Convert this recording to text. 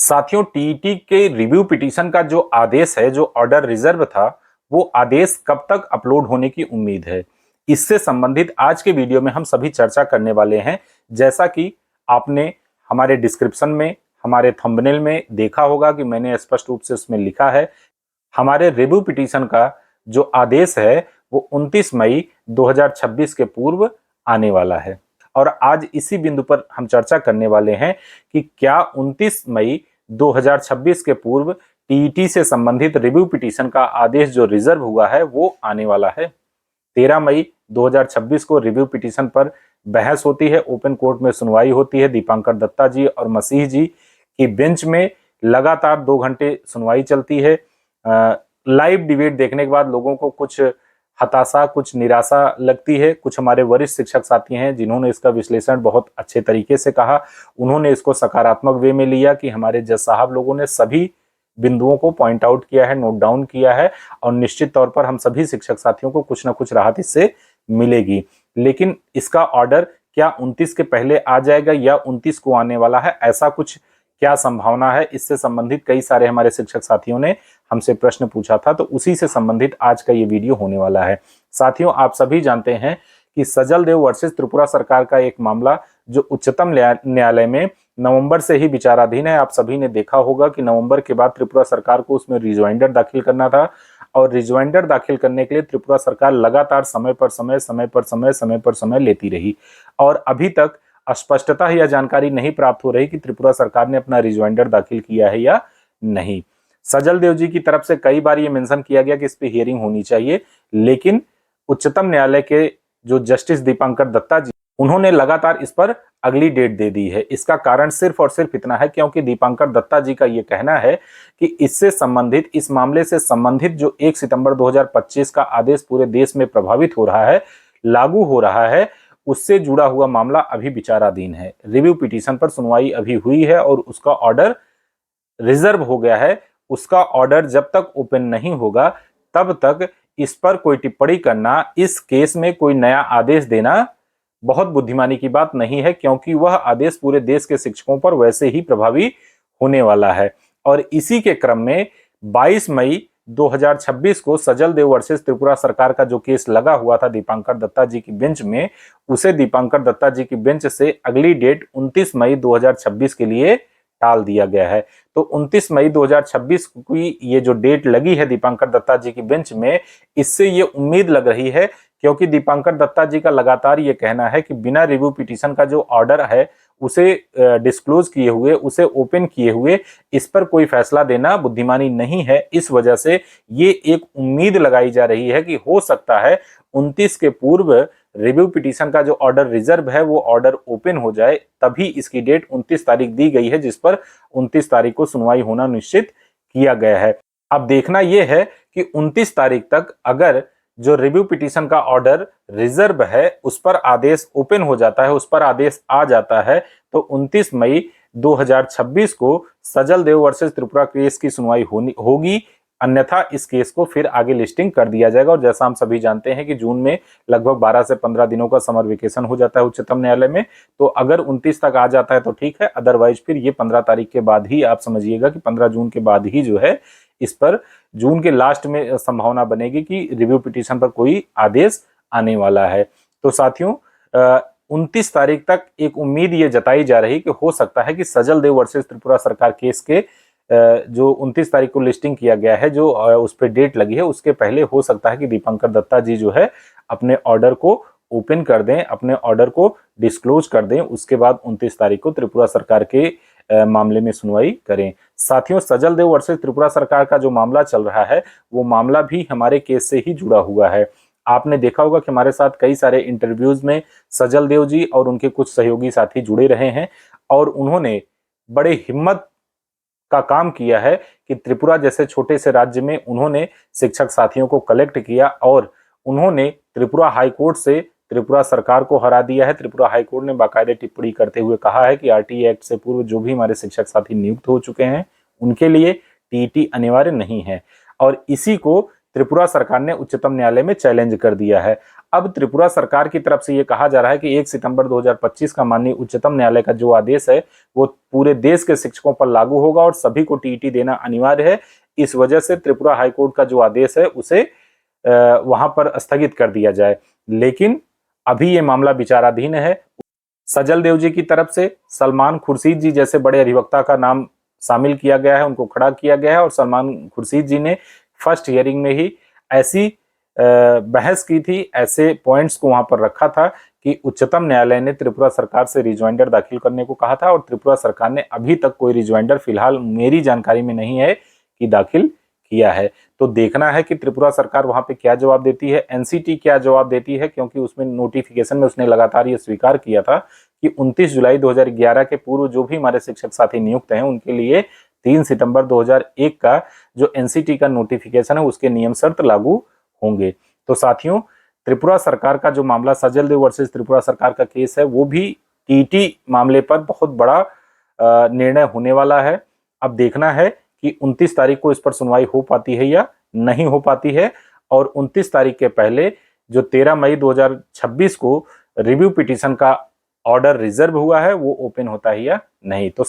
साथियों, टीईटी के review petition का जो आदेश है, जो ऑर्डर रिजर्व था, वो आदेश कब तक अपलोड होने की उम्मीद है? इससे संबंधित आज के वीडियो में हम सभी चर्चा करने वाले हैं। जैसा कि आपने हमारे डिस्क्रिप्शन में, हमारे थंबनेल में देखा होगा कि मैंने स्पष्ट रूप से उसमें लिखा है, हमारे रिव्यू पिटीशन का जो आदेश है वो 29 मई 2026 के पूर्व आने वाला है। और आज इसी बिंदु पर हम चर्चा करने वाले हैं कि क्या 29 मई 2026 के पूर्व टीईटी से संबंधित रिव्यू पिटीशन का आदेश जो रिजर्व हुआ है वो आने वाला है। 13 मई 2026 को रिव्यू पिटीशन पर बहस होती है, ओपन कोर्ट में सुनवाई होती है। दीपांकर दत्ता जी और मसीह जी की बेंच में लगातार 2 घंटे सुनवाई चलती है। लाइव डिबेट देखने के बाद लोगों को कुछ हताशा, कुछ निराशा लगती है। कुछ हमारे वरिष्ठ शिक्षक साथी हैं जिन्होंने इसका विश्लेषण बहुत अच्छे तरीके से कहा। उन्होंने इसको सकारात्मक वे में लिया कि हमारे जज साहब लोगों ने सभी बिंदुओं को पॉइंट आउट किया है, नोट डाउन किया है, और निश्चित तौर पर हम सभी शिक्षक साथियों को कुछ ना कुछ राहत इससे मिलेगी। लेकिन इसका ऑर्डर क्या 29 के पहले आ जाएगा या 29 को आने वाला है, ऐसा कुछ क्या संभावना है? इससे संबंधित कई सारे हमारे शिक्षक साथियों ने हमसे प्रश्न पूछा था, तो उसी से संबंधित आज का ये वीडियो होने वाला है। साथियों, आप सभी जानते हैं कि सजल देव वर्सेस त्रिपुरा सरकार का एक मामला जो उच्चतम न्यायालय में नवंबर से ही विचाराधीन है। आप सभी ने देखा होगा कि नवंबर के बाद त्रिपुरा सरकार को उसमें रिजॉइंडर दाखिल करना था, और रिजॉइंडर दाखिल करने के लिए त्रिपुरा सरकार लगातार समय पर समय लेती रही, और अभी तक स्पष्टता या जानकारी नहीं प्राप्त हो रही कि त्रिपुरा सरकार ने अपना रिजॉइंडर दाखिल किया है या नहीं। सजल देव जी की तरफ से कई बार ये मेंशन किया गया कि इस पे हियरिंग होनी चाहिए, लेकिन उच्चतम न्यायालय के जो जस्टिस दीपांकर दत्ता जी, उन्होंने लगातार इस पर अगली डेट दे दी है। इसका कारण सिर्फ और सिर्फ इतना है क्योंकि दीपांकर दत्ता जी का ये कहना है कि इससे संबंधित, इस मामले से संबंधित जो 1 सितंबर 2025 का आदेश पूरे देश में प्रभावित हो रहा है, लागू हो रहा है, उससे जुड़ा हुआ मामला अभी विचाराधीन है। रिव्यू पिटीशन पर सुनवाई अभी हुई है और उसका ऑर्डर रिजर्व हो गया है। उसका ऑर्डर जब तक ओपन नहीं होगा तब तक इस पर कोई टिप्पणी करना, इस केस में कोई नया आदेश देना बहुत बुद्धिमानी की बात नहीं है, क्योंकि वह आदेश पूरे देश के शिक्षकों पर वैसे ही प्रभावी होने वाला है। और इसी के क्रम में 22 मई 2026 को सजल देव वर्सेस त्रिपुरा सरकार का जो केस लगा हुआ था दीपांकर दत्ता जी की बेंच में, उसे दीपांकर दत्ता जी की बेंच से अगली डेट 29 मई 2026 के लिए टाल दिया गया है। तो 29 मई 2026 की ये जो डेट लगी है दीपांकर दत्ता जी की बेंच में, इससे ये उम्मीद लग रही है, क्योंकि दीपांकर दत्ता जी का लगातार ये कहना है कि बिना रिव्यू पिटीशन का जो ऑर्डर है उसे डिस्क्लोज किए हुए, उसे ओपन किए हुए इस पर कोई फैसला देना बुद्धिमानी नहीं है। इस वजह से ये एक उम्मीद लगाई जा रही है कि हो सकता है 29 के पूर्व रिव्यू पिटीशन का जो ऑर्डर रिजर्व है वो ऑर्डर ओपन हो जाए। तभी इसकी डेट 29 तारीख दी गई है, जिस पर 29 तारीख को सुनवाई होना निश्चित किया गया है। अब देखना यह है कि 29 तारीख तक अगर जो रिव्यू पिटीशन का ऑर्डर रिजर्व है उस पर आदेश ओपन हो जाता है, उस पर आदेश आ जाता है, तो 29 मई 2026 को सजल देव वर्सेस त्रिपुरा केस की सुनवाई होगी। अन्यथा इस केस को फिर आगे लिस्टिंग कर दिया जाएगा। और जैसा हम सभी जानते हैं कि जून में लगभग 12 से 15 दिनों का समर वेकेशन हो जाता है उच्चतम न्यायालय में, तो अगर 29 तक आ जाता है तो ठीक है, अदरवाइज फिर ये 15 तारीख के बाद ही, आप समझिएगा कि 15 जून के बाद ही जो है इस पर जून के लास्ट में संभावना बनेगी कि रिव्यू पिटीशन पर कोई आदेश आने वाला है। तो साथियों, 29 तारीख तक एक उम्मीद ये जताई जा रही कि हो सकता है कि सजल देव वर्सेस त्रिपुरा सरकार केस के जो 29 तारीख को लिस्टिंग किया गया है, जो उस पर डेट लगी है, उसके पहले हो सकता है कि दीपांकर दत्ता जी जो है अपने ऑर्डर को ओपन कर दें, अपने ऑर्डर को डिस्क्लोज कर दें। उसके बाद 29 तारीख को त्रिपुरा सरकार के मामले में सुनवाई करें। साथियों, सजल देव वर्सेस त्रिपुरा सरकार का जो मामला चल रहा है वो मामला भी हमारे केस से ही जुड़ा हुआ है। आपने देखा होगा कि हमारे साथ कई सारे इंटरव्यूज में सजल देव जी और उनके कुछ सहयोगी साथी जुड़े रहे हैं, और उन्होंने बड़े हिम्मत का काम किया है कि त्रिपुरा जैसे छोटे से राज्य में उन्होंने शिक्षक साथियों को कलेक्ट किया और उन्होंने त्रिपुरा हाईकोर्ट से त्रिपुरा सरकार को हरा दिया है। त्रिपुरा हाईकोर्ट ने बाकायदे टिप्पणी करते हुए कहा है कि आरटीई एक्ट से पूर्व जो भी हमारे शिक्षक साथी नियुक्त हो चुके हैं उनके लिए टीईटी अनिवार्य नहीं है, और इसी को त्रिपुरा सरकार ने उच्चतम न्यायालय में चैलेंज कर दिया है। अब त्रिपुरा सरकार की तरफ से ये कहा जा रहा है कि 1 सितंबर 2025 का माननीय उच्चतम न्यायालय का जो आदेश है वो पूरे देश के शिक्षकों पर लागू होगा और सभी को टीईटी देना अनिवार्य है। इस वजह से त्रिपुरा हाईकोर्ट का जो आदेश है उसे वहां पर स्थगित कर दिया जाए। लेकिन अभी ये मामला विचाराधीन है। सजल देव जी की तरफ से सलमान खुर्शीद जी जैसे बड़े अधिवक्ता का नाम शामिल किया गया है, उनको खड़ा किया गया है और सलमान खुर्शीद जी ने फर्स्ट हियरिंग में ही ऐसी बहस की थी, ऐसे पॉइंट्स को वहां पर रखा था कि उच्चतम न्यायालय ने त्रिपुरा सरकार से रिजॉइंडर दाखिल करने को कहा था और त्रिपुरा सरकार ने अभी तक कोई रिजॉइंडर फिलहाल मेरी जानकारी में नहीं है कि दाखिल किया है। तो देखना है कि त्रिपुरा सरकार वहां पे क्या जवाब देती है, एनसीटी क्या जवाब देती है, क्योंकि उसमें नोटिफिकेशन में उसने लगातार ये स्वीकार किया था कि 29 जुलाई 2011 के पूर्व जो भी हमारे शिक्षक साथी नियुक्त हैं उनके लिए 3 सितंबर 2001 का जो एनसीटी का नोटिफिकेशन है उसके नियम शर्त लागू होंगे। तो साथियों, त्रिपुरा सरकार का जो मामला सजल देव वर्सेस त्रिपुरा सरकार का केस है वो भी टीटी मामले पर बहुत बड़ा निर्णय होने वाला है। अब देखना है कि 29 तारीख को इस पर सुनवाई हो पाती है या नहीं हो पाती है और 29 तारीख के पहले जो 13 मई 2026 को रिव्यू पिटीशन का ऑर्डर रिजर्व हुआ है वो ओपन होता है या नहीं। तो